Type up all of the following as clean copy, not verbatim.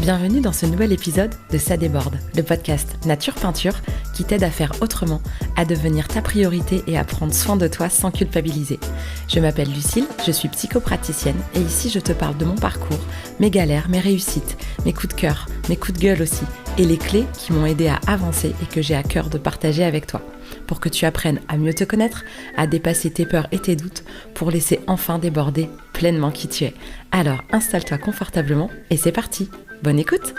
Bienvenue dans ce nouvel épisode de Ça déborde, le podcast Nature Peinture qui t'aide à faire autrement, à devenir ta priorité et à prendre soin de toi sans culpabiliser. Je m'appelle Lucille, je suis psychopraticienne et ici je te parle de mon parcours, mes galères, mes réussites, mes coups de cœur, mes coups de gueule aussi et les clés qui m'ont aidé à avancer et que j'ai à cœur de partager avec toi pour que tu apprennes à mieux te connaître, à dépasser tes peurs et tes doutes pour laisser enfin déborder pleinement qui tu es. Alors installe-toi confortablement et c'est parti. Bonne écoute!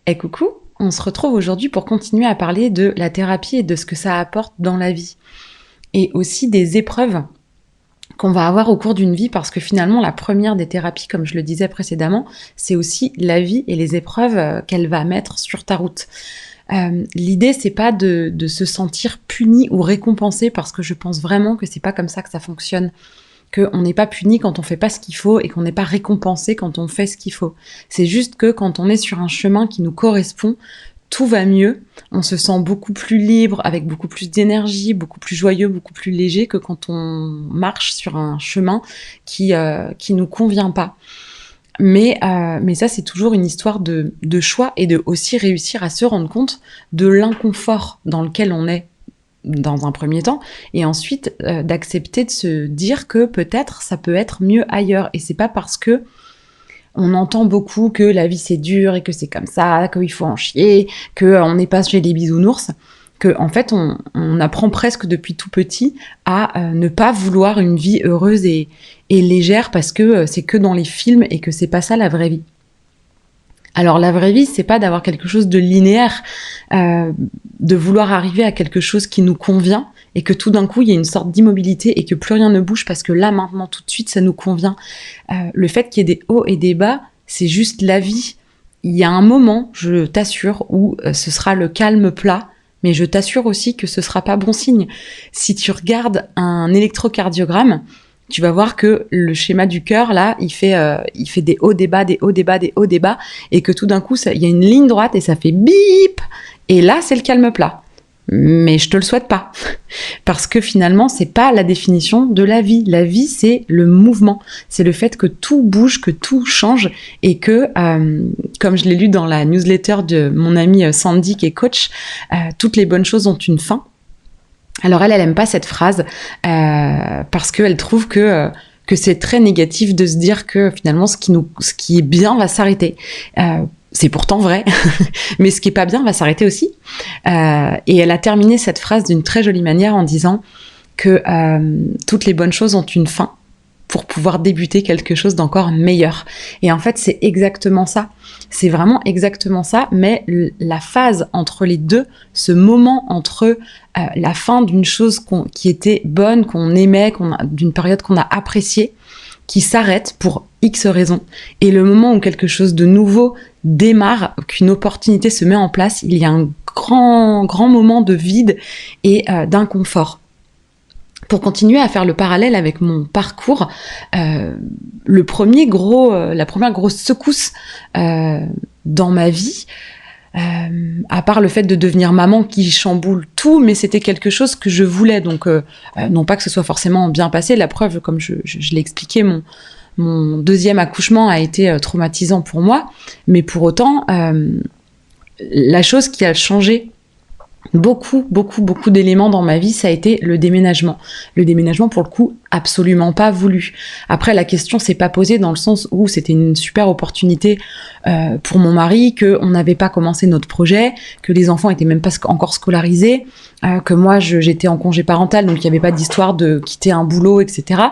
Et coucou, on se retrouve aujourd'hui pour continuer à parler de la thérapie et de ce que ça apporte dans la vie. Et aussi des épreuves qu'on va avoir au cours d'une vie, parce que finalement la première des thérapies, comme je le disais précédemment, c'est aussi la vie et les épreuves qu'elle va mettre sur ta route. L'idée, c'est pas de se sentir puni ou récompensé, parce que je pense vraiment que c'est pas comme ça que ça fonctionne. Qu'on n'est pas puni quand on fait pas ce qu'il faut et qu'on n'est pas récompensé quand on fait ce qu'il faut. C'est juste que quand on est sur un chemin qui nous correspond, tout va mieux, on se sent beaucoup plus libre, avec beaucoup plus d'énergie, beaucoup plus joyeux, beaucoup plus léger que quand on marche sur un chemin qui nous convient pas. Mais ça, c'est toujours une histoire de choix et de aussi réussir à se rendre compte de l'inconfort dans lequel on est dans un premier temps, et ensuite d'accepter de se dire que peut-être ça peut être mieux ailleurs, et c'est pas parce que on entend beaucoup que la vie c'est dur et que c'est comme ça, qu'il faut en chier, qu'on n'est pas chez les bisounours, que en fait on apprend presque depuis tout petit à ne pas vouloir une vie heureuse et légère, parce que c'est que dans les films et que c'est pas ça la vraie vie. Alors la vraie vie, c'est pas d'avoir quelque chose de linéaire, de vouloir arriver à quelque chose qui nous convient et que tout d'un coup il y a une sorte d'immobilité et que plus rien ne bouge parce que là maintenant tout de suite ça nous convient. Le fait qu'il y ait des hauts et des bas, c'est juste la vie. Il y a un moment, je t'assure, où ce sera le calme plat, mais je t'assure aussi que ce sera pas bon signe. Si tu regardes un électrocardiogramme, tu vas voir que le schéma du cœur, là, il fait des hauts, des bas, des hauts, des bas, des hauts, des bas, et que tout d'un coup, il y a une ligne droite et ça fait bip, et là, c'est le calme plat. Mais je te le souhaite pas, parce que finalement, c'est pas la définition de la vie. La vie, c'est le mouvement, c'est le fait que tout bouge, que tout change, et que, comme je l'ai lu dans la newsletter de mon amie Sandy, qui est coach, toutes les bonnes choses ont une fin. Alors elle aime pas cette phrase parce qu'elle trouve que c'est très négatif de se dire que finalement ce qui est bien va s'arrêter. C'est pourtant vrai, mais ce qui est pas bien va s'arrêter aussi. Et elle a terminé cette phrase d'une très jolie manière en disant que toutes les bonnes choses ont une fin pour pouvoir débuter quelque chose d'encore meilleur. Et en fait, c'est exactement ça. C'est vraiment exactement ça, mais la phase entre les deux, ce moment entre la fin d'une chose qui était bonne, qu'on aimait, d'une période qu'on a appréciée, qui s'arrête pour X raisons, et le moment où quelque chose de nouveau démarre, qu'une opportunité se met en place, il y a un grand moment de vide et d'inconfort. Pour continuer à faire le parallèle avec mon parcours, la première grosse secousse dans ma vie, à part le fait de devenir maman qui chamboule tout, mais c'était quelque chose que je voulais, donc non pas que ce soit forcément bien passé. La preuve, comme je l'ai expliqué, mon deuxième accouchement a été traumatisant pour moi, mais pour autant, la chose qui a changé beaucoup d'éléments dans ma vie, ça a été le déménagement. Le déménagement, pour le coup, absolument pas voulu. Après, la question s'est pas posée dans le sens où c'était une super opportunité pour mon mari, qu'on n'avait pas commencé notre projet, que les enfants étaient même pas encore scolarisés, que moi j'étais en congé parental, donc il y avait pas d'histoire de quitter un boulot, etc.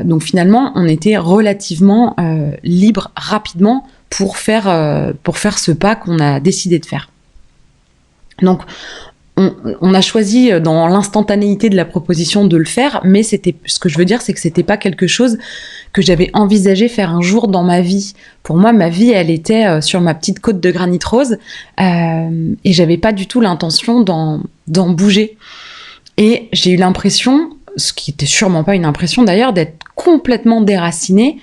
Donc finalement, on était relativement libre rapidement pour faire ce pas qu'on a décidé de faire. Donc, on a choisi dans l'instantanéité de la proposition de le faire, mais ce que je veux dire, c'est que c'était pas quelque chose que j'avais envisagé faire un jour dans ma vie. Pour moi, ma vie, elle était sur ma petite côte de granit rose, et j'avais pas du tout l'intention d'en bouger. Et j'ai eu l'impression, ce qui était sûrement pas une impression d'ailleurs, d'être complètement déracinée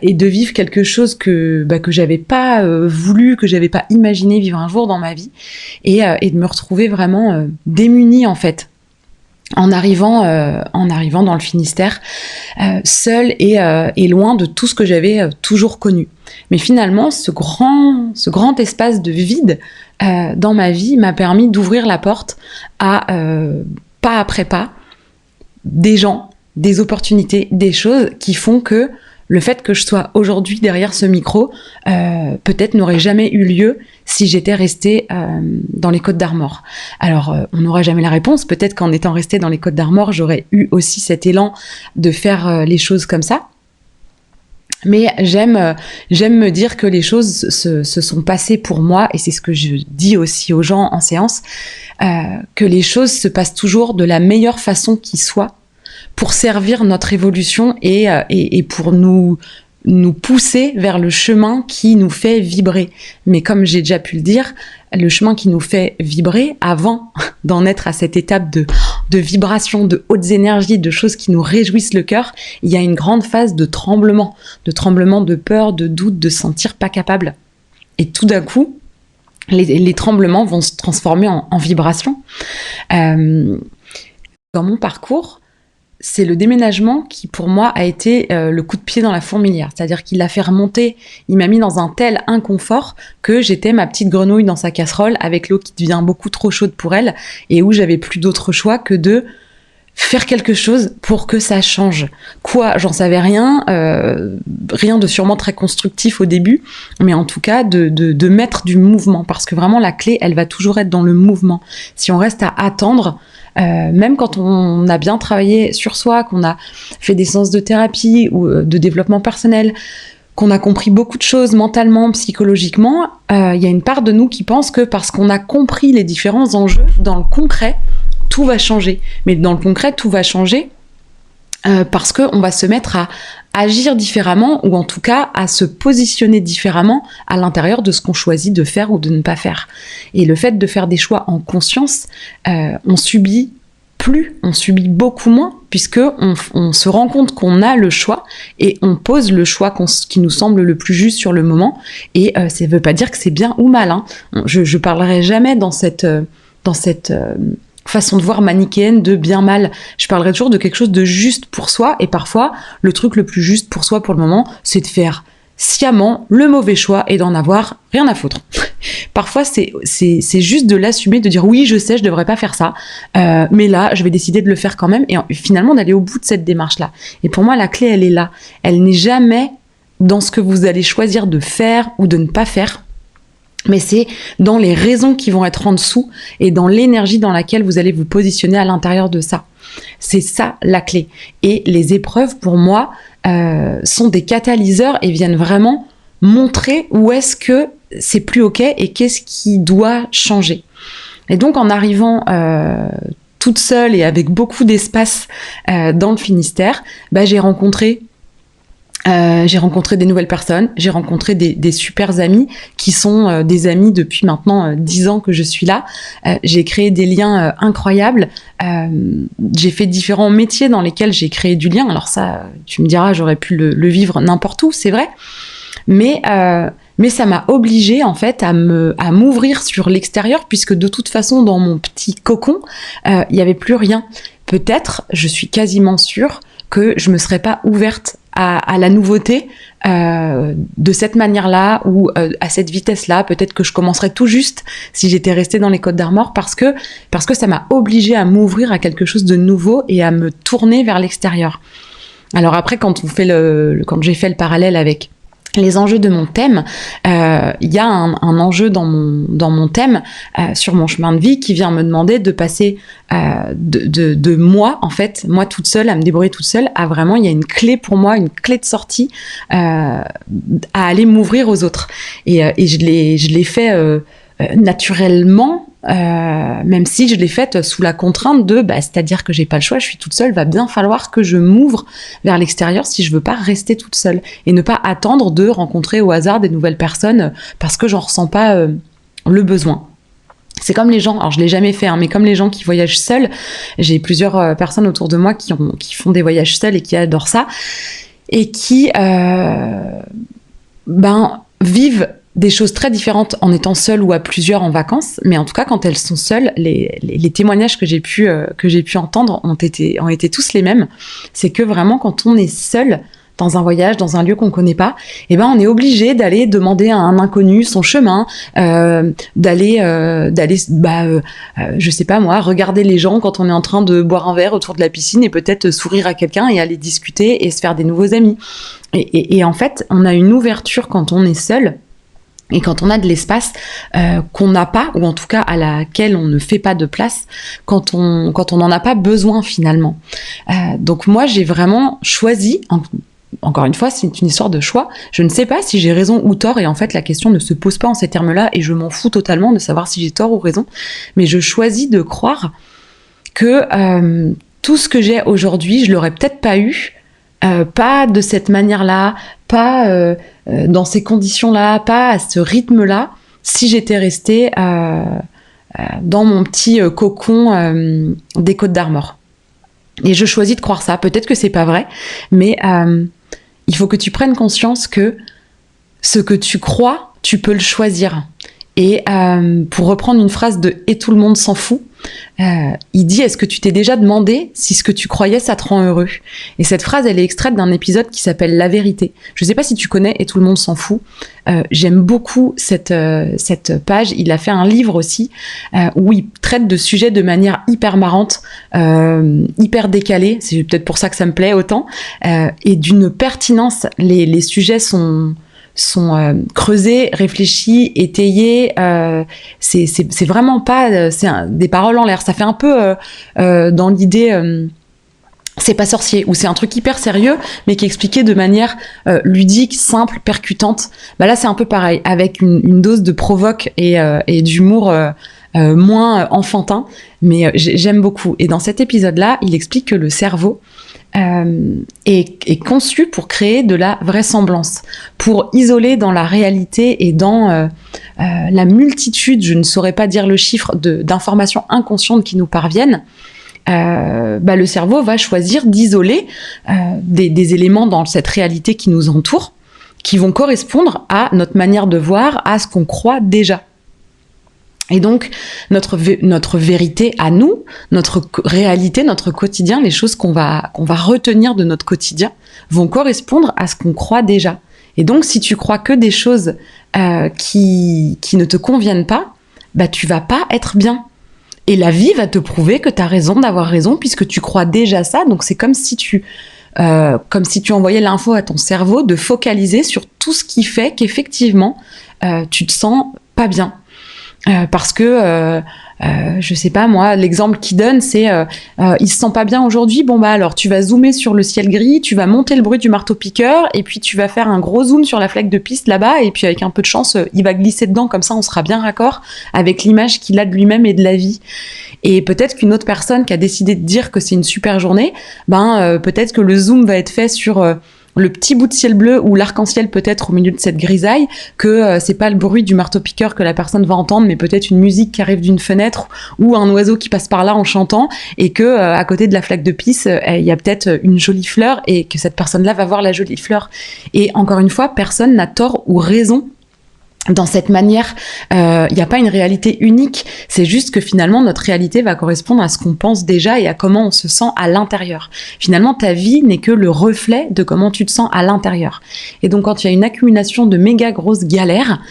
et de vivre quelque chose que j'avais pas voulu, que j'avais pas imaginé vivre un jour dans ma vie, et de me retrouver vraiment démunie en fait. en arrivant dans le Finistère, seule et loin de tout ce que j'avais toujours connu. Mais finalement, ce grand espace de vide dans ma vie m'a permis d'ouvrir la porte à, pas après pas, des gens, des opportunités, des choses qui font que le fait que je sois aujourd'hui derrière ce micro, peut-être n'aurait jamais eu lieu si j'étais restée dans les Côtes d'Armor. Alors, on n'aura jamais la réponse. Peut-être qu'en étant restée dans les Côtes d'Armor, j'aurais eu aussi cet élan de faire les choses comme ça. Mais j'aime me dire que les choses se sont passées pour moi, et c'est ce que je dis aussi aux gens en séance, que les choses se passent toujours de la meilleure façon qui soit, pour servir notre évolution et pour nous pousser vers le chemin qui nous fait vibrer. Mais comme j'ai déjà pu le dire, le chemin qui nous fait vibrer, avant d'en être à cette étape de vibration, de hautes énergies, de choses qui nous réjouissent le cœur, il y a une grande phase de tremblement de peur, de doute, de se sentir pas capable. Et tout d'un coup, les tremblements vont se transformer en vibrations. Dans mon parcours, c'est le déménagement qui, pour moi, a été le coup de pied dans la fourmilière. C'est-à-dire qu'il l'a fait remonter, il m'a mis dans un tel inconfort que j'étais ma petite grenouille dans sa casserole avec l'eau qui devient beaucoup trop chaude pour elle et où j'avais plus d'autre choix que de faire quelque chose pour que ça change. Quoi, j'en savais rien, rien de sûrement très constructif au début, mais en tout cas de mettre du mouvement, parce que vraiment la clé, elle va toujours être dans le mouvement. Si on reste à attendre, même quand on a bien travaillé sur soi, qu'on a fait des séances de thérapie ou de développement personnel, qu'on a compris beaucoup de choses mentalement, psychologiquement, il y a une part de nous qui pense que parce qu'on a compris les différents enjeux dans le concret, tout va changer. Mais dans le concret, tout va changer parce qu'on va se mettre à agir différemment, ou en tout cas à se positionner différemment à l'intérieur de ce qu'on choisit de faire ou de ne pas faire. Et le fait de faire des choix en conscience, on subit beaucoup moins, puisque on se rend compte qu'on a le choix et on pose le choix qui nous semble le plus juste sur le moment. Et ça ne veut pas dire que c'est bien ou mal, hein. Je parlerai jamais dans cette façon de voir manichéenne de bien mal. Je parlerai toujours de quelque chose de juste pour soi, et parfois le truc le plus juste pour soi pour le moment, c'est de faire sciemment le mauvais choix et d'en avoir rien à foutre. Parfois c'est juste de l'assumer, de dire oui, je sais, je devrais pas faire ça, mais là je vais décider de le faire quand même, et finalement d'aller au bout de cette démarche là. Et pour moi la clé, elle est là, elle n'est jamais dans ce que vous allez choisir de faire ou de ne pas faire, mais c'est dans les raisons qui vont être en dessous et dans l'énergie dans laquelle vous allez vous positionner à l'intérieur de ça. C'est ça la clé. Et les épreuves, pour moi, sont des catalyseurs et viennent vraiment montrer où est-ce que c'est plus OK et qu'est-ce qui doit changer. Et donc, en arrivant toute seule et avec beaucoup d'espace dans le Finistère, j'ai rencontré des nouvelles personnes, j'ai rencontré des super amis qui sont des amis depuis maintenant 10 ans que je suis là. J'ai créé des liens incroyables. J'ai fait différents métiers dans lesquels j'ai créé du lien. Alors ça, tu me diras, j'aurais pu le vivre n'importe où, c'est vrai. Mais ça m'a obligée en fait à m'ouvrir sur l'extérieur, puisque de toute façon dans mon petit cocon, il y avait plus rien. Peut-être, je suis quasiment sûre que je me serais pas ouverte à la nouveauté de cette manière-là ou à cette vitesse-là. Peut-être que je commencerais tout juste si j'étais restée dans les Côtes d'Armor, parce que ça m'a obligée à m'ouvrir à quelque chose de nouveau et à me tourner vers l'extérieur. Alors après, quand j'ai fait le parallèle avec les enjeux de mon thème, il y a un enjeu dans mon thème sur mon chemin de vie qui vient me demander de passer de moi, en fait, moi toute seule, à me débrouiller toute seule, à vraiment, il y a une clé pour moi, une clé de sortie à aller m'ouvrir aux autres. Et je l'ai fait naturellement, même si je l'ai faite sous la contrainte c'est-à-dire que j'ai pas le choix, je suis toute seule, va bien falloir que je m'ouvre vers l'extérieur si je veux pas rester toute seule et ne pas attendre de rencontrer au hasard des nouvelles personnes parce que j'en ressens pas le besoin. C'est comme les gens, alors je l'ai jamais fait, mais comme les gens qui voyagent seuls, j'ai plusieurs personnes autour de moi qui font des voyages seuls et qui adorent ça et qui vivent des choses très différentes en étant seule ou à plusieurs en vacances, mais en tout cas quand elles sont seules, les témoignages que j'ai pu entendre ont été tous les mêmes. C'est que vraiment quand on est seul dans un voyage, dans un lieu qu'on connaît pas, eh ben on est obligé d'aller demander à un inconnu son chemin, d'aller je sais pas moi, regarder les gens quand on est en train de boire un verre autour de la piscine et peut-être sourire à quelqu'un et aller discuter et se faire des nouveaux amis. Et en fait, on a une ouverture quand on est seul. Et quand on a de l'espace qu'on n'a pas, ou en tout cas à laquelle on ne fait pas de place, quand on n'en a pas besoin finalement. Donc moi, j'ai vraiment choisi, encore une fois, c'est une histoire de choix. Je ne sais pas si j'ai raison ou tort, et en fait, la question ne se pose pas en ces termes-là, et je m'en fous totalement de savoir si j'ai tort ou raison. Mais je choisis de croire que tout ce que j'ai aujourd'hui, je l'aurais peut-être pas eu, pas de cette manière-là, pas dans ces conditions-là, pas à ce rythme-là, si j'étais restée dans mon petit cocon des Côtes d'Armor. Et je choisis de croire ça. Peut-être que c'est pas vrai, mais il faut que tu prennes conscience que ce que tu crois, tu peux le choisir. Et pour reprendre une phrase de « Et tout le monde s'en fout », il dit « Est-ce que tu t'es déjà demandé si ce que tu croyais, ça te rend heureux ?» Et cette phrase, elle est extraite d'un épisode qui s'appelle « La vérité ». Je ne sais pas si tu connais « Et tout le monde s'en fout ». J'aime beaucoup cette page. Il a fait un livre aussi où il traite de sujets de manière hyper marrante, hyper décalée. C'est peut-être pour ça que ça me plaît autant. Et d'une pertinence. Les sujets sont creusés, réfléchis, étayés. C'est vraiment pas des paroles en l'air. Ça fait un peu dans l'idée c'est pas sorcier, ou c'est un truc hyper sérieux mais qui est expliqué de manière ludique, simple, percutante. Bah là c'est un peu pareil, avec une dose de provoque et d'humour moins enfantin, mais j'aime beaucoup. Et dans cet épisode là il explique que le cerveau est conçu pour créer de la vraisemblance, pour isoler dans la réalité et dans la multitude, je ne saurais pas dire le chiffre, d'informations inconscientes qui nous parviennent. Le cerveau va choisir d'isoler des éléments dans cette réalité qui nous entoure, qui vont correspondre à notre manière de voir, à ce qu'on croit déjà. Et donc, notre vérité à nous, notre réalité, notre quotidien, les choses qu'on va retenir de notre quotidien vont correspondre à ce qu'on croit déjà. Et donc, si tu crois que des choses qui ne te conviennent pas, bah tu vas pas être bien. Et la vie va te prouver que tu as raison d'avoir raison puisque tu crois déjà ça. Donc, c'est comme si tu envoyais l'info à ton cerveau de focaliser sur tout ce qui fait qu'effectivement, tu te sens pas bien. Parce que je sais pas moi, l'exemple qu'il donne c'est il se sent pas bien aujourd'hui, bon bah alors tu vas zoomer sur le ciel gris, tu vas monter le bruit du marteau piqueur et puis tu vas faire un gros zoom sur la flaque de piste là-bas et puis avec un peu de chance il va glisser dedans, comme ça on sera bien raccord avec l'image qu'il a de lui-même et de la vie. Et peut-être qu'une autre personne qui a décidé de dire que c'est une super journée, peut-être que le zoom va être fait sur le petit bout de ciel bleu ou l'arc-en-ciel peut-être au milieu de cette grisaille, que c'est pas le bruit du marteau-piqueur que la personne va entendre, mais peut-être une musique qui arrive d'une fenêtre ou un oiseau qui passe par là en chantant, et que à côté de la flaque de pisse, il y a peut-être une jolie fleur et que cette personne-là va voir la jolie fleur. Et encore une fois, personne n'a tort ou raison dans cette manière. Il n'y a pas une réalité unique, c'est juste que finalement notre réalité va correspondre à ce qu'on pense déjà et à comment on se sent à l'intérieur. Finalement ta vie n'est que le reflet de comment tu te sens à l'intérieur. Et donc quand il y a une accumulation de méga grosses galères,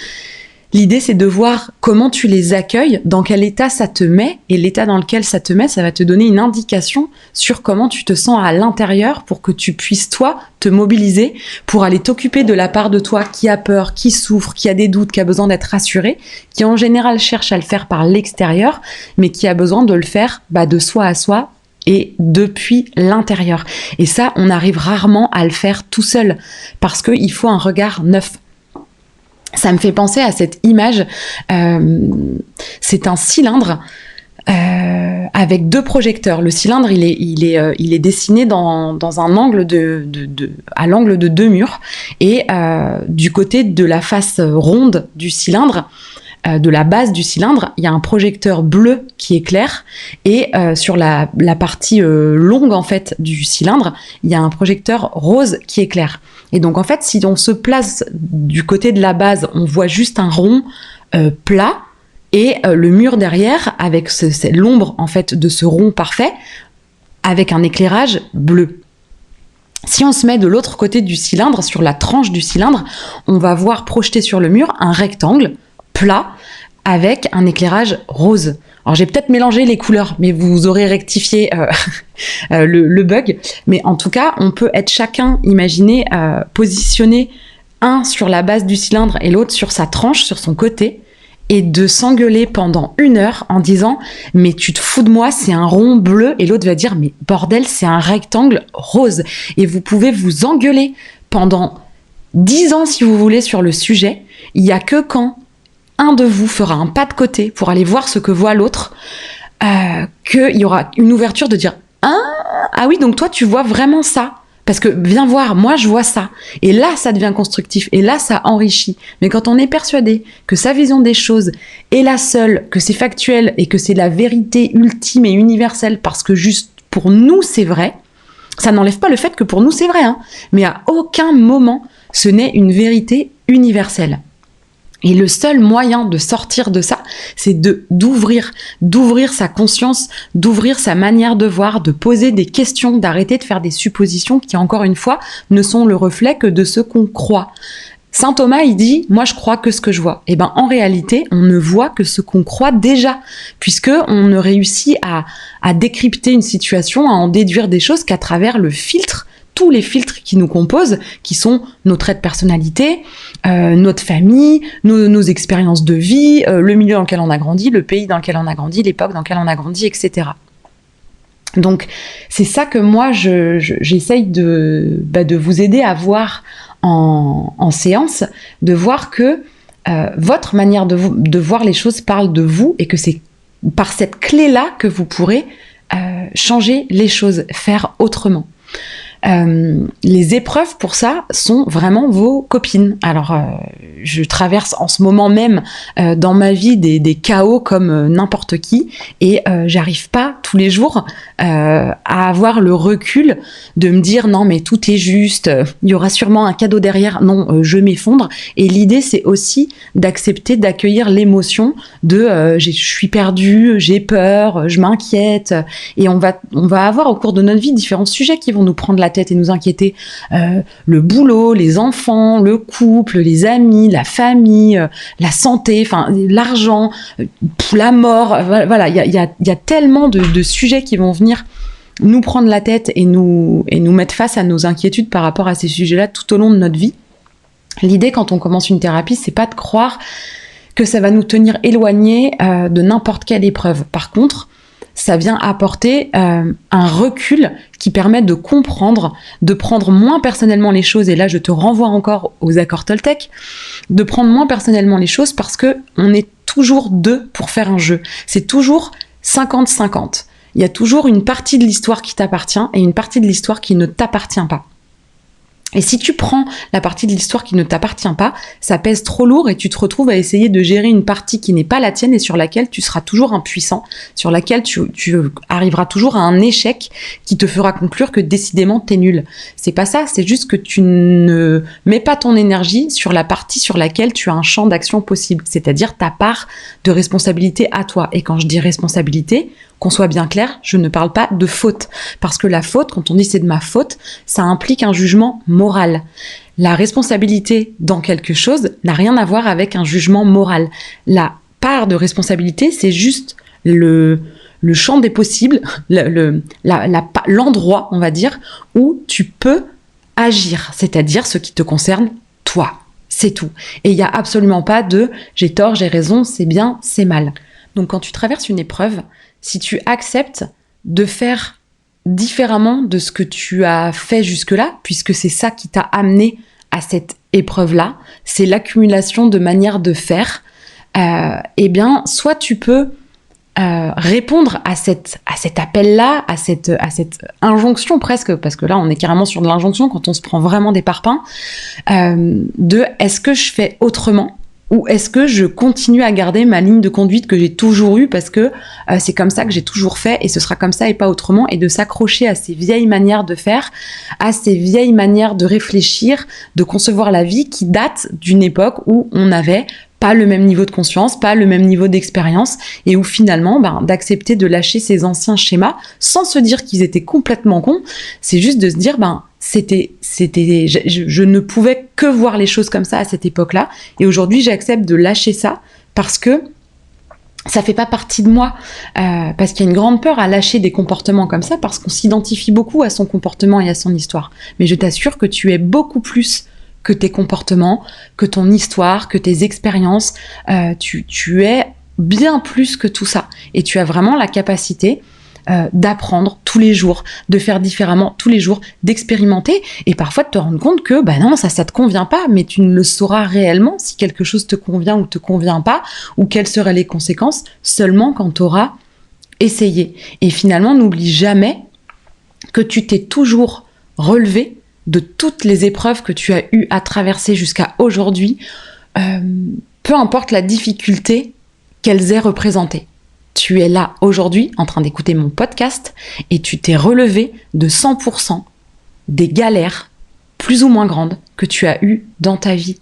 l'idée c'est de voir comment tu les accueilles, dans quel état ça te met, et l'état dans lequel ça te met, ça va te donner une indication sur comment tu te sens à l'intérieur pour que tu puisses toi te mobiliser pour aller t'occuper de la part de toi qui a peur, qui souffre, qui a des doutes, qui a besoin d'être rassuré, qui en général cherche à le faire par l'extérieur, mais qui a besoin de le faire de soi à soi et depuis l'intérieur. Et ça, on arrive rarement à le faire tout seul parce qu'il faut un regard neuf. Ça me fait penser à cette image, c'est un cylindre avec deux projecteurs. Le cylindre, il est dessiné dans un angle à l'angle de deux murs, et du côté de la face ronde du cylindre, de la base du cylindre, il y a un projecteur bleu qui éclaire et sur la partie longue en fait du cylindre, il y a un projecteur rose qui éclaire. Et donc en fait, si on se place du côté de la base, on voit juste un rond plat et le mur derrière avec l'ombre en fait de ce rond parfait avec un éclairage bleu. Si on se met de l'autre côté du cylindre, sur la tranche du cylindre, on va voir projeté sur le mur un rectangle plat avec un éclairage rose. Alors j'ai peut-être mélangé les couleurs, mais vous aurez rectifié le bug. Mais en tout cas, on peut être chacun, imaginez, positionné un sur la base du cylindre et l'autre sur sa tranche, sur son côté, et de s'engueuler pendant 1 heure en disant « mais tu te fous de moi, c'est un rond bleu » et l'autre va dire « mais bordel, c'est un rectangle rose ». Et vous pouvez vous engueuler pendant 10 ans si vous voulez sur le sujet. Il n'y a que quand un de vous fera un pas de côté pour aller voir ce que voit l'autre, qu'il y aura une ouverture de dire « ah oui, donc toi tu vois vraiment ça ». Parce que viens voir, moi je vois ça. Et là, ça devient constructif. Et là, ça enrichit. Mais quand on est persuadé que sa vision des choses est la seule, que c'est factuel et que c'est la vérité ultime et universelle parce que juste pour nous c'est vrai, ça n'enlève pas le fait que pour nous c'est vrai. Hein. Mais à aucun moment, ce n'est une vérité universelle. Et le seul moyen de sortir de ça, c'est d'ouvrir sa conscience, d'ouvrir sa manière de voir, de poser des questions, d'arrêter de faire des suppositions qui, encore une fois, ne sont le reflet que de ce qu'on croit. Saint Thomas, il dit « moi je crois que ce que je vois ». Eh ben, en réalité, on ne voit que ce qu'on croit déjà, puisque on ne réussit à décrypter une situation, à en déduire des choses qu'à travers le filtre, tous les filtres qui nous composent, qui sont nos traits de personnalité, notre famille, nos expériences de vie, le milieu dans lequel on a grandi, le pays dans lequel on a grandi, l'époque dans laquelle on a grandi, etc. Donc, c'est ça que moi, j'essaye de vous aider à voir en séance, de voir que votre manière de voir les choses parle de vous et que c'est par cette clé-là que vous pourrez changer les choses, faire autrement. Les épreuves pour ça sont vraiment vos copines. Alors, je traverse en ce moment même dans ma vie des chaos comme n'importe qui et j'arrive pas tous les jours à avoir le recul de me dire non mais tout est juste, il y aura sûrement un cadeau derrière, non, je m'effondre. Et l'idée c'est aussi d'accepter, d'accueillir l'émotion de je suis perdue, j'ai peur, je m'inquiète et on va avoir au cours de notre vie différents sujets qui vont nous prendre la tête et nous inquiéter, le boulot, les enfants, le couple, les amis, la famille, la santé, enfin l'argent, la mort, voilà, il y a tellement de sujets qui vont venir nous prendre la tête et nous mettre face à nos inquiétudes par rapport à ces sujets-là tout au long de notre vie. L'idée quand on commence une thérapie, c'est pas de croire que ça va nous tenir éloignés de n'importe quelle épreuve. Par contre, ça vient apporter un recul qui permet de comprendre, de prendre moins personnellement les choses, et là je te renvoie encore aux accords Toltec, de prendre moins personnellement les choses parce que on est toujours deux pour faire un jeu. C'est toujours 50-50. Il y a toujours une partie de l'histoire qui t'appartient et une partie de l'histoire qui ne t'appartient pas. Et si tu prends la partie de l'histoire qui ne t'appartient pas, ça pèse trop lourd et tu te retrouves à essayer de gérer une partie qui n'est pas la tienne et sur laquelle tu seras toujours impuissant, sur laquelle tu arriveras toujours à un échec qui te fera conclure que décidément t'es nul. C'est pas ça, c'est juste que tu ne mets pas ton énergie sur la partie sur laquelle tu as un champ d'action possible, c'est-à-dire ta part de responsabilité à toi. Et quand je dis responsabilité, qu'on soit bien clair, je ne parle pas de faute. Parce que la faute, quand on dit c'est de ma faute, ça implique un jugement moral. La responsabilité dans quelque chose n'a rien à voir avec un jugement moral. La part de responsabilité, c'est juste le champ des possibles, l'endroit, on va dire, où tu peux agir, c'est-à-dire ce qui te concerne toi. C'est tout. Et il n'y a absolument pas de « j'ai tort, j'ai raison, c'est bien, c'est mal ». Donc quand tu traverses une épreuve, si tu acceptes de faire différemment de ce que tu as fait jusque-là, puisque c'est ça qui t'a amené à cette épreuve-là, c'est l'accumulation de manières de faire, eh bien, soit tu peux répondre à cet appel-là, à cette injonction presque, parce que là, on est carrément sur de l'injonction quand on se prend vraiment des parpaings, de est-ce que je fais autrement ? Ou est-ce que je continue à garder ma ligne de conduite que j'ai toujours eue parce que c'est comme ça que j'ai toujours fait et ce sera comme ça et pas autrement, et de s'accrocher à ces vieilles manières de faire, à ces vieilles manières de réfléchir, de concevoir la vie qui datent d'une époque où on n'avait pas le même niveau de conscience, pas le même niveau d'expérience, et où finalement, d'accepter de lâcher ces anciens schémas sans se dire qu'ils étaient complètement cons, c'est juste de se dire, je ne pouvais que voir les choses comme ça à cette époque-là, et aujourd'hui j'accepte de lâcher ça parce que ça fait pas partie de moi, parce qu'il y a une grande peur à lâcher des comportements comme ça, parce qu'on s'identifie beaucoup à son comportement et à son histoire. Mais je t'assure que tu es beaucoup plus que tes comportements, que ton histoire, que tes expériences. Tu es bien plus que tout ça. Et tu as vraiment la capacité d'apprendre tous les jours, de faire différemment tous les jours, d'expérimenter et parfois de te rendre compte que non, ça te convient pas, mais tu ne le sauras réellement si quelque chose te convient ou te convient pas, ou quelles seraient les conséquences seulement quand tu auras essayé. Et finalement, n'oublie jamais que tu t'es toujours relevé de toutes les épreuves que tu as eu à traverser jusqu'à aujourd'hui, peu importe la difficulté qu'elles aient représentée. Tu es là aujourd'hui en train d'écouter mon podcast et tu t'es relevé de 100% des galères plus ou moins grandes que tu as eues dans ta vie.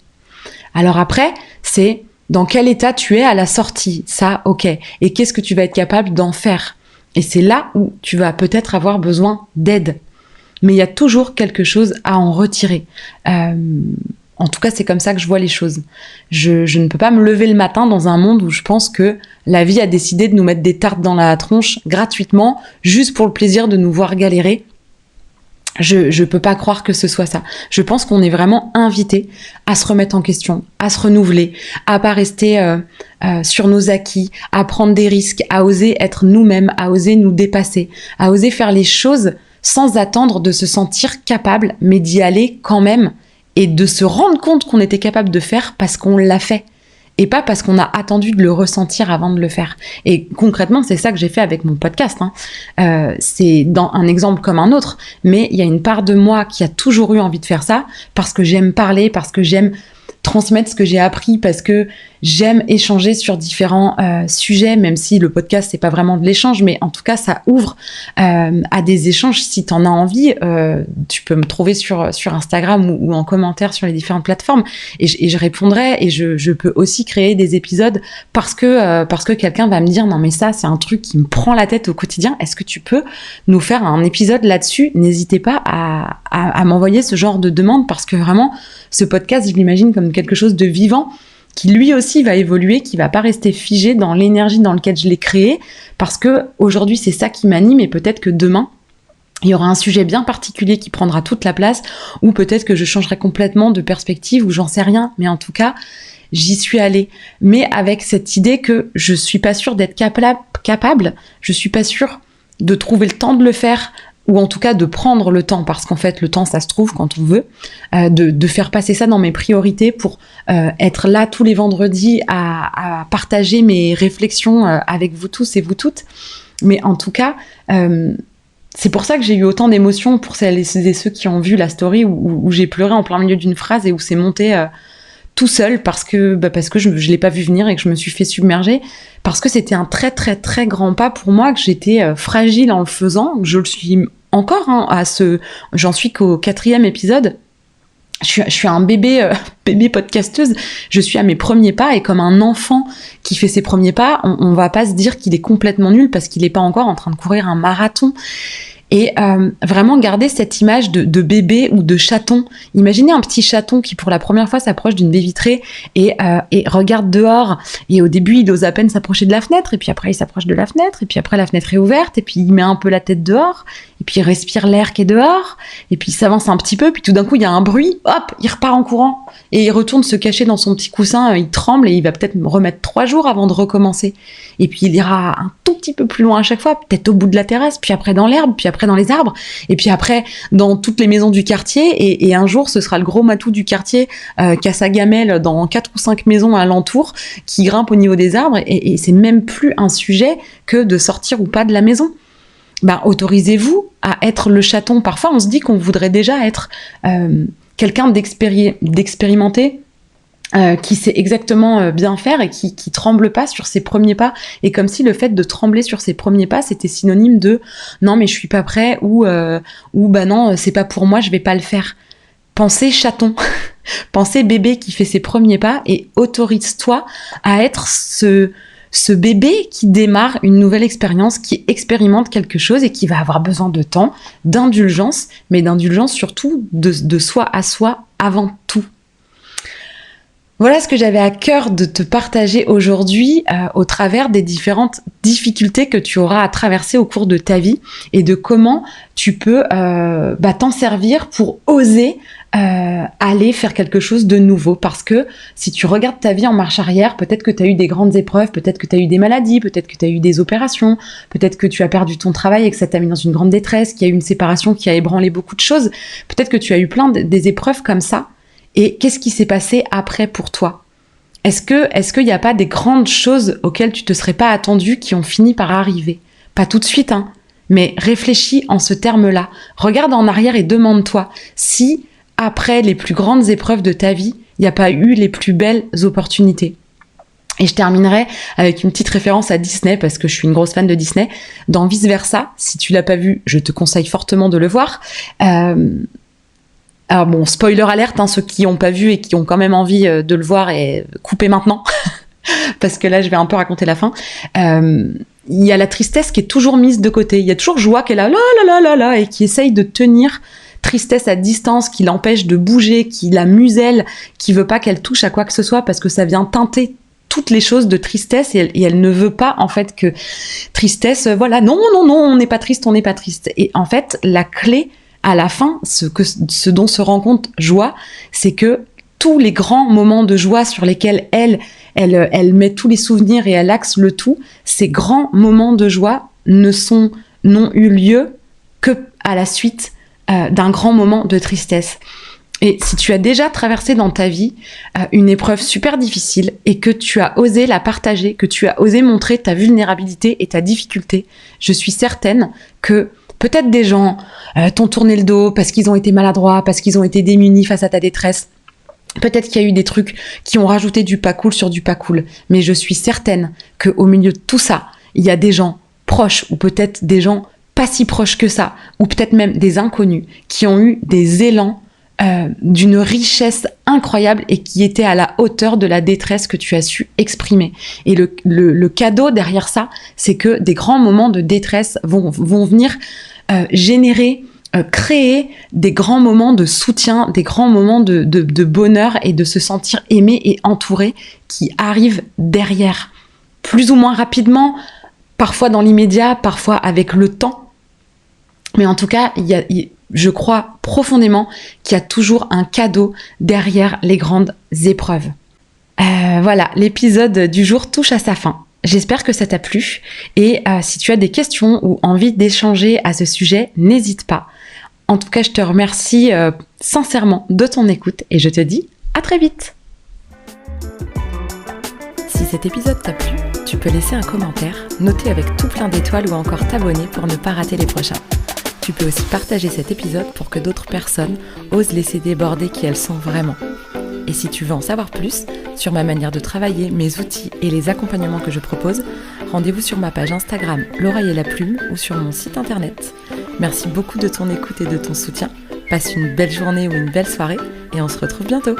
Alors après, c'est dans quel état tu es à la sortie, ça, ok. Et qu'est-ce que tu vas être capable d'en faire? Et c'est là où tu vas peut-être avoir besoin d'aide. Mais il y a toujours quelque chose à en retirer. En tout cas, c'est comme ça que je vois les choses. Je ne peux pas me lever le matin dans un monde où je pense que la vie a décidé de nous mettre des tartes dans la tronche gratuitement, juste pour le plaisir de nous voir galérer. Je peux pas croire que ce soit ça. Je pense qu'on est vraiment invité à se remettre en question, à se renouveler, à pas rester sur nos acquis, à prendre des risques, à oser être nous-mêmes, à oser nous dépasser, à oser faire les choses sans attendre de se sentir capable, mais d'y aller quand même, et de se rendre compte qu'on était capable de faire parce qu'on l'a fait, et pas parce qu'on a attendu de le ressentir avant de le faire. Et concrètement, c'est ça que j'ai fait avec mon podcast. C'est dans un exemple comme un autre, mais il y a une part de moi qui a toujours eu envie de faire ça, parce que j'aime parler, parce que j'aime transmettre ce que j'ai appris, parce que j'aime échanger sur différents sujets, même si le podcast c'est pas vraiment de l'échange, mais en tout cas ça ouvre à des échanges. Si t'en as envie, tu peux me trouver sur Instagram ou en commentaire sur les différentes plateformes, et je répondrai, et je peux aussi créer des épisodes parce que quelqu'un va me dire non mais ça c'est un truc qui me prend la tête au quotidien, est-ce que tu peux nous faire un épisode là-dessus? N'hésitez pas à m'envoyer ce genre de demande, parce que vraiment ce podcast je l'imagine comme quelque chose de vivant, qui lui aussi va évoluer, qui va pas rester figé dans l'énergie dans laquelle je l'ai créé, parce que aujourd'hui c'est ça qui m'anime, et peut-être que demain il y aura un sujet bien particulier qui prendra toute la place, ou peut-être que je changerai complètement de perspective, ou j'en sais rien, mais en tout cas j'y suis allée, mais avec cette idée que je suis pas sûre d'être capable, je suis pas sûre de trouver le temps de le faire, ou en tout cas de prendre le temps, parce qu'en fait le temps ça se trouve quand on veut, de faire passer ça dans mes priorités pour être là tous les vendredis à partager mes réflexions avec vous tous et vous toutes. Mais en tout cas c'est pour ça que j'ai eu autant d'émotions pour celles et ceux qui ont vu la story où j'ai pleuré en plein milieu d'une phrase, et où c'est monté tout seul parce que je l'ai pas vu venir et que je me suis fait submerger, parce que c'était un très très très grand pas pour moi, que j'étais fragile en le faisant, je le suis encore j'en suis qu'au 4e épisode. Je suis un bébé podcasteuse, je suis à mes premiers pas, et comme un enfant qui fait ses premiers pas, on va pas se dire qu'il est complètement nul parce qu'il est pas encore en train de courir un marathon. Et vraiment garder cette image de bébé ou de chaton. Imaginez un petit chaton qui pour la première fois s'approche d'une baie vitrée et regarde dehors, et au début il ose à peine s'approcher de la fenêtre, et puis après il s'approche de la fenêtre, et puis après la fenêtre est ouverte, et puis il met un peu la tête dehors, et puis il respire l'air qui est dehors, et puis il s'avance un petit peu, puis tout d'un coup il y a un bruit, hop, il repart en courant, et il retourne se cacher dans son petit coussin, il tremble, et il va peut-être remettre 3 jours avant de recommencer. Et puis il ira un tout petit peu plus loin à chaque fois, peut-être au bout de la terrasse, puis après dans l'herbe, puis après dans les arbres, et puis après dans toutes les maisons du quartier, et un jour ce sera le gros matou du quartier qui a sa gamelle dans 4 ou 5 maisons alentour, qui grimpe au niveau des arbres, et c'est même plus un sujet que de sortir ou pas de la maison. Autorisez-vous à être le chaton. Parfois on se dit qu'on voudrait déjà être quelqu'un d'expérimenté, qui sait exactement bien faire et qui tremble pas sur ses premiers pas. Et comme si le fait de trembler sur ses premiers pas, c'était synonyme de non mais je suis pas prêt ou bah non c'est pas pour moi, je vais pas le faire. Pensez chaton, pensez bébé qui fait ses premiers pas et autorise-toi à être ce bébé qui démarre une nouvelle expérience, qui expérimente quelque chose et qui va avoir besoin de temps, d'indulgence, mais d'indulgence surtout de soi à soi avant tout. Voilà ce que j'avais à cœur de te partager aujourd'hui au travers des différentes difficultés que tu auras à traverser au cours de ta vie et de comment tu peux t'en servir pour oser aller faire quelque chose de nouveau. Parce que si tu regardes ta vie en marche arrière, peut-être que tu as eu des grandes épreuves, peut-être que tu as eu des maladies, peut-être que tu as eu des opérations, peut-être que tu as perdu ton travail et que ça t'a mis dans une grande détresse, qu'il y a eu une séparation qui a ébranlé beaucoup de choses, peut-être que tu as eu plein des épreuves comme ça. Et qu'est-ce qui s'est passé après pour toi ? Est-ce qu'il n'y a pas des grandes choses auxquelles tu te serais pas attendu qui ont fini par arriver ? Pas tout de suite, hein, mais réfléchis en ce terme-là. Regarde en arrière et demande-toi si, après les plus grandes épreuves de ta vie, il n'y a pas eu les plus belles opportunités. Et je terminerai avec une petite référence à Disney, parce que je suis une grosse fan de Disney. Dans Vice Versa, si tu l'as pas vu, je te conseille fortement de le voir. Alors bon, spoiler alerte, hein, ceux qui n'ont pas vu et qui ont quand même envie de le voir, et coupez maintenant, parce que là je vais un peu raconter la fin. Il y a la tristesse qui est toujours mise de côté, il y a toujours joie qui est là, là, et qui essaye de tenir tristesse à distance, qui l'empêche de bouger, qui la muselle, qui veut pas qu'elle touche à quoi que ce soit, parce que ça vient teinter toutes les choses de tristesse, et elle ne veut pas en fait que tristesse, voilà, non, on n'est pas triste, Et en fait, la clé à la fin, ce dont se rend compte joie, c'est que tous les grands moments de joie sur lesquels elle met tous les souvenirs et elle axe le tout, ces grands moments de joie n'ont eu lieu que à la suite d'un grand moment de tristesse. Et si tu as déjà traversé dans ta vie une épreuve super difficile et que tu as osé la partager, que tu as osé montrer ta vulnérabilité et ta difficulté, je suis certaine que peut-être des gens t'ont tourné le dos parce qu'ils ont été maladroits, parce qu'ils ont été démunis face à ta détresse. Peut-être qu'il y a eu des trucs qui ont rajouté du pas cool sur du pas cool. Mais je suis certaine qu'au milieu de tout ça, il y a des gens proches, ou peut-être des gens pas si proches que ça, ou peut-être même des inconnus, qui ont eu des élans d'une richesse incroyable et qui étaient à la hauteur de la détresse que tu as su exprimer. Et le cadeau derrière ça, c'est que des grands moments de détresse vont venir générer, créer des grands moments de soutien, des grands moments de bonheur et de se sentir aimé et entouré qui arrivent derrière. Plus ou moins rapidement, parfois dans l'immédiat, parfois avec le temps. Mais en tout cas, je crois profondément qu'il y a toujours un cadeau derrière les grandes épreuves. Voilà, l'épisode du jour touche à sa fin. J'espère que ça t'a plu et si tu as des questions ou envie d'échanger à ce sujet, n'hésite pas. En tout cas, je te remercie sincèrement de ton écoute et je te dis à très vite. Si cet épisode t'a plu, tu peux laisser un commentaire, noter avec tout plein d'étoiles ou encore t'abonner pour ne pas rater les prochains. Tu peux aussi partager cet épisode pour que d'autres personnes osent laisser déborder qui elles sont vraiment. Et si tu veux en savoir plus sur ma manière de travailler, mes outils et les accompagnements que je propose, rendez-vous sur ma page Instagram L'Oreille et la Plume ou sur mon site internet. Merci beaucoup de ton écoute et de ton soutien. Passe une belle journée ou une belle soirée et on se retrouve bientôt.